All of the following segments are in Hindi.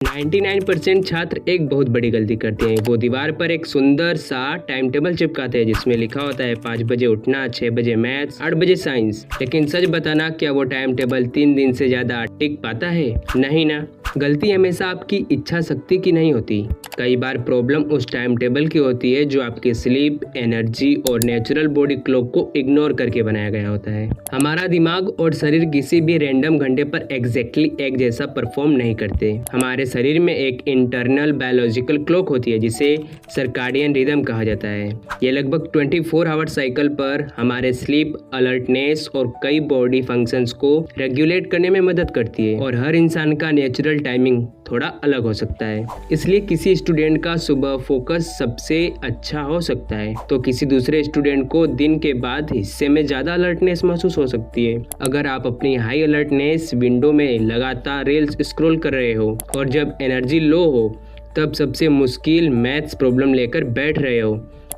99% छात्र एक बहुत बड़ी गलती करते हैं। वो दीवार पर एक सुंदर सा टाइम टेबल चिपकाते हैं जिसमें लिखा होता है 5 बजे उठना, 6 बजे मैथ्स, 8 बजे साइंस। लेकिन सच बताना, क्या वो टाइम टेबल 3 दिन से ज्यादा टिक पाता है? नहीं ना। गलती हमेशा आपकी इच्छा शक्ति की नहीं होती। कई बार प्रॉब्लम उस टाइम टेबल की होती है जो आपकी स्लीप, एनर्जी और नेचुरल बॉडी क्लॉक को इग्नोर करके बनाया गया होता है। हमारा दिमाग और शरीर किसी भी रैंडम घंटे पर एग्जैक्टली एक जैसा परफॉर्म नहीं करते। हमारे शरीर में एक इंटरनल बायोलॉजिकल क्लॉक होती है जिसे सर्काडियन रिदम कहा जाता है। ये लगभग 24 आवर साइकिल पर हमारे स्लीप, अलर्टनेस और कई बॉडी फंक्शंस को रेगुलेट करने में मदद करती है। और हर इंसान का नेचुरल टाइमिंग थोड़ा अलग हो सकता है। इसलिए किसी स्टूडेंट का सुबह फोकस सबसे अच्छा हो सकता है तो किसी दूसरे स्टूडेंट को दिन के बाद हिस्से में ज्यादा अलर्टनेस महसूस हो सकती है। अगर आप अपनी हाई अलर्टनेस विंडो में लगातार रील्स स्क्रॉल कर रहे हो और जब एनर्जी लो हो तब सबसे मुश्किल मैथ्स प्रॉब्लम लेकर बैठ रहे हो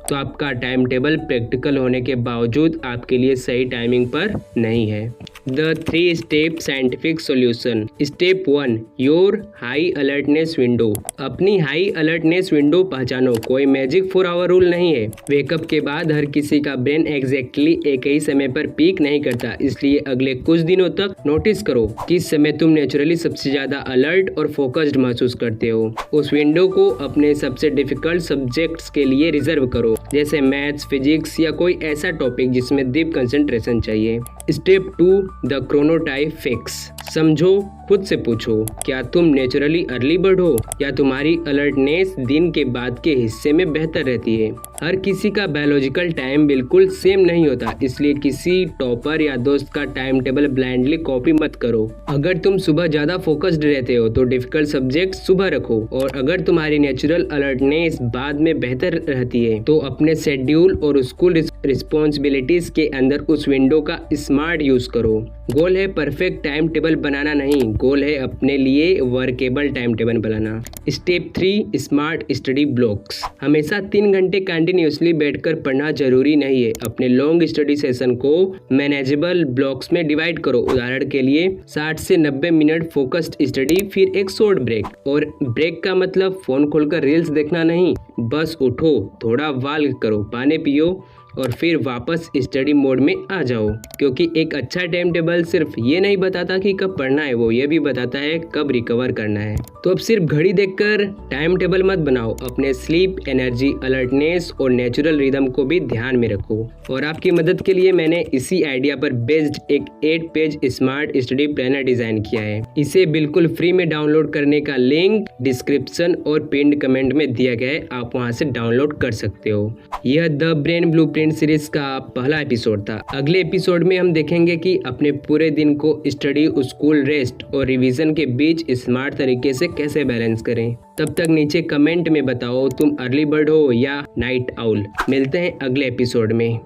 तो आपका टाइम टेबल प्रैक्टिकल होने के बावजूद आपके लिए सही टाइमिंग पर नहीं है। The 3 step scientific solution. Step 1, your high alertness window. अपनी हाई अलर्टनेस विंडो पहचानो। कोई मैजिक 4 आवर रूल नहीं है। वेकअप के बाद हर किसी का ब्रेन एग्जैक्टली एक ही समय पर पीक नहीं करता, इसलिए अगले कुछ दिनों तक नोटिस करो किस समय तुम नेचुरली सबसे ज्यादा अलर्ट और फोकस्ड महसूस करते हो। उस विंडो को अपने सबसे डिफिकल्ट सब्जेक्ट्स के लिए रिजर्व करो, जैसे मैथ्स, फिजिक्स या कोई ऐसा टॉपिक जिसमें डीप कंसंट्रेशन चाहिए। Step 2, the chronotype fix. समझो, खुद से पूछो, क्या तुम नेचुरली अर्ली बर्ड हो या तुम्हारी अलर्टनेस दिन के बाद के हिस्से में बेहतर रहती है? हर किसी का बायोलॉजिकल टाइम बिल्कुल सेम नहीं होता, इसलिए किसी टॉपर या दोस्त का टाइम टेबल ब्लाइंडली कॉपी मत करो। अगर तुम सुबह ज्यादा फोकस्ड रहते हो तो डिफिकल्ट सब्जेक्ट सुबह रखो, और अगर तुम्हारी नेचुरल अलर्टनेस बाद में बेहतर रहती है तो अपने शेड्यूल और स्कूल रिस्पॉन्सिबिलिटीज के अंदर उस विंडो का स्मार्ट यूज करो। गोल है परफेक्ट टाइम टेबल बनाना नहीं, गोल है अपने लिए वर्केबल टाइम टेबल बनाना। Step 3, smart study blocks. हमेशा 3 घंटे कंटिन्यूसली बैठकर पढ़ना जरूरी नहीं है। अपने लॉन्ग स्टडी सेशन को मैनेजेबल ब्लॉक्स में डिवाइड करो। उदाहरण के लिए 60 से 90 मिनट फोकस्ड स्टडी, फिर एक शॉर्ट ब्रेक। और ब्रेक का मतलब फोन खोलकर रील्स देखना नहीं, बस उठो, थोड़ा वॉक करो, पानी पियो और फिर वापस स्टडी मोड में आ जाओ। क्योंकि एक अच्छा टाइम टेबल सिर्फ ये नहीं बताता कि कब पढ़ना है, वो ये भी बताता है कब रिकवर करना है। तो अब सिर्फ घड़ी देखकर टाइम टेबल मत बनाओ, अपने स्लीप, एनर्जी, अलर्टनेस और नेचुरल रिदम को भी ध्यान में रखो। और आपकी मदद के लिए मैंने इसी आइडिया पर बेस्ड एक 8 page smart study planner design किया है। इसे बिल्कुल फ्री में डाउनलोड करने का लिंक डिस्क्रिप्शन और पिन्ड कमेंट में दिया गया है, आप वहां से डाउनलोड कर सकते हो। यह द ब्रेन ब्लूप्रिंट सीरीज का पहला एपिसोड था। अगले एपिसोड में हम देखेंगे कि अपने पूरे दिन को स्टडी, स्कूल, रेस्ट और रिवीजन के बीच स्मार्ट तरीके से कैसे बैलेंस करें। तब तक नीचे कमेंट में बताओ तुम अर्ली बर्ड हो या नाइट आउल। मिलते हैं अगले एपिसोड में।